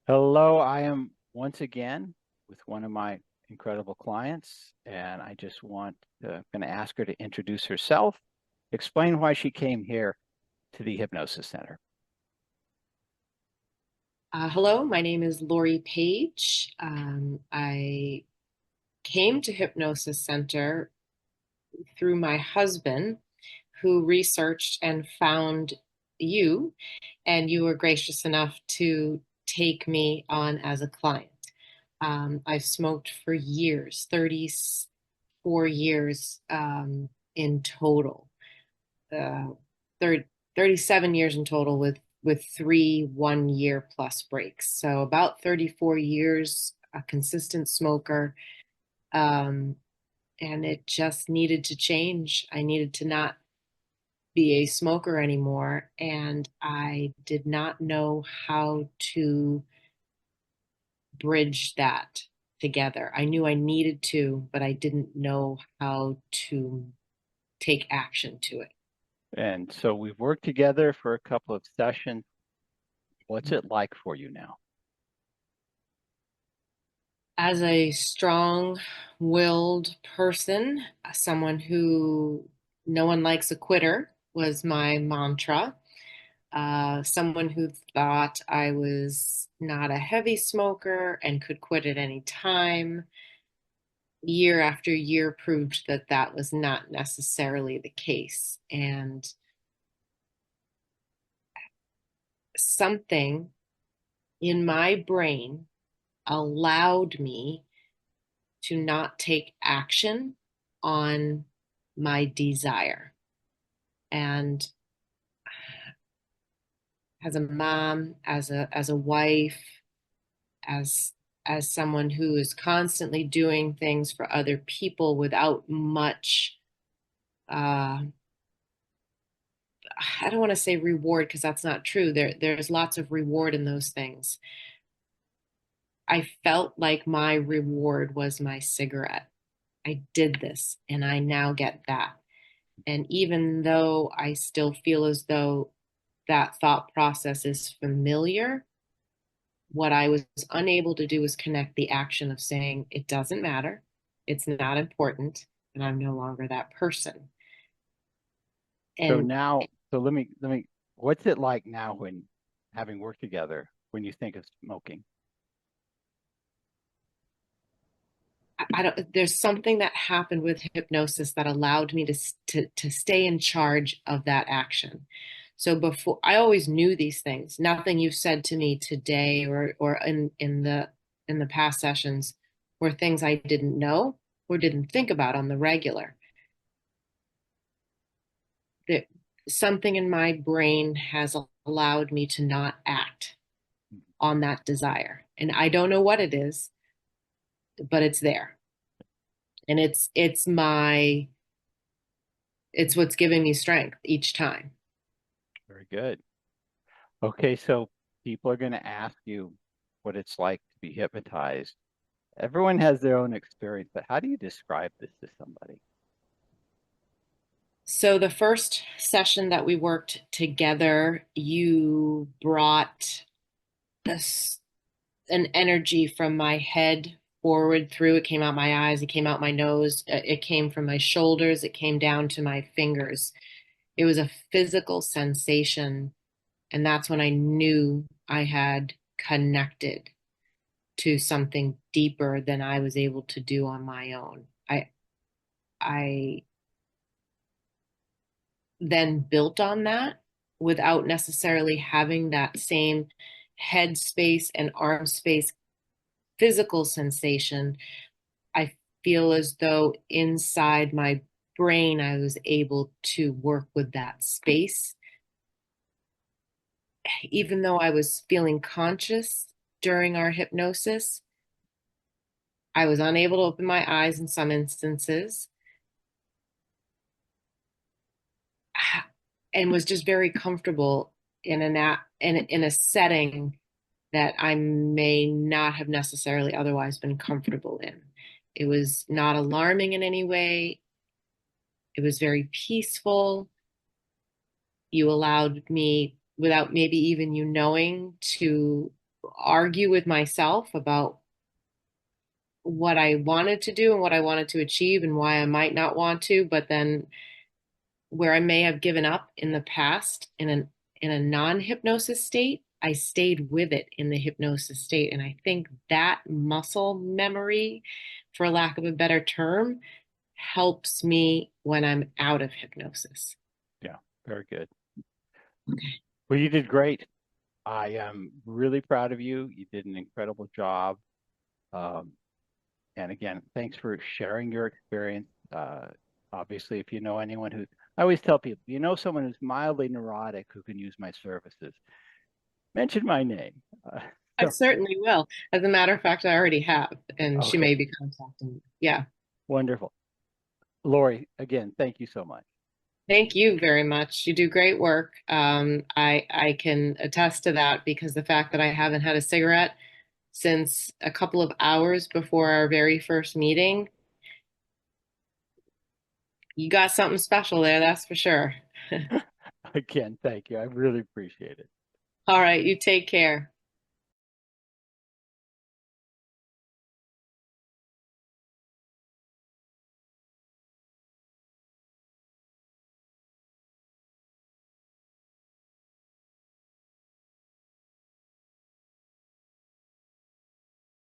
Hello, I am once again with one of my incredible clients, and I just going to ask her to introduce herself, explain why she came here to the Hypnosis Center. Hello, my name is Lori Page. I came to Hypnosis Center through my husband, who researched and found you, and you were gracious enough to take me on as a client. I've smoked for years, 34 years in total, uh, 30, 37 years in total with three 1 year plus breaks. So about 34 years, a consistent smoker. Um, and it just needed to change. I needed to not be a smoker anymore. And I did not know how to bridge that together. I knew I needed to, but I didn't know how to take action to it. And so we've worked together for a couple of sessions. What's it like for you now? As a strong-willed person, someone who no one likes a quitter was my mantra. Someone who thought I was not a heavy smoker and could quit at any time. Year after year proved that that was not necessarily the case. And something in my brain allowed me to not take action on my desire. And as a mom, as a wife, as as someone who is constantly doing things for other people without much I don't want to say reward because that's not true. There's lots of reward in those things. I felt like my reward was my cigarette. I did this and I now get that. And even though I still feel as though that thought process is familiar, what I was unable to do was connect the action of saying, it doesn't matter, it's not important, and I'm no longer that person. So And now, so let me, what's it like now when having worked together when you think of smoking? I don't, there's something that happened with hypnosis that allowed me to stay in charge of that action. So before, I always knew these things. Nothing you've said to me today or in the past sessions were things I didn't know or didn't think about on the regular. That something in my brain has allowed me to not act on that desire. And I don't know what it is, but it's there. And it's what's giving me strength each time. Very good. Okay, so people are going to ask you what it's like to be hypnotized. Everyone has their own experience, but how do you describe this to somebody? So the first session that we worked together, you brought this an energy from my head forward through. It came out my eyes, it came out my nose, it came from my shoulders, it came down to my fingers. It was a physical sensation, and that's when I knew I had connected to something deeper than I was able to do on my own. I then built on that without necessarily having that same head space and arm space physical sensation. I feel as though inside my brain, I was able to work with that space. Even though I was feeling conscious during our hypnosis, I was unable to open my eyes in some instances and was just very comfortable in a setting that I may not have necessarily otherwise been comfortable in. It was not alarming in any way. It was very peaceful. You allowed me, without maybe even you knowing, to argue with myself about what I wanted to do and what I wanted to achieve and why I might not want to, but then where I may have given up in the past in a non-hypnosis state, I stayed with it in the hypnosis state. And I think that muscle memory, for lack of a better term, helps me when I'm out of hypnosis. Yeah, very good. Okay. Well, you did great. I am really proud of you. You did an incredible job. Um, and again, thanks for sharing your experience. Obviously, if you know anyone who, I always tell people, you know someone who's mildly neurotic who can use my services, mention my name. I So, certainly will. As a matter of fact, I already have, and she okay, may be contacting me. Yeah. wonderful. Lori, again, thank you so much. Thank you very much. You do great work. I can attest to that because the fact that I haven't had a cigarette since a couple of hours before our very first meeting, you got something special there, that's for sure. Again, thank you. I really appreciate it. All right, you take care.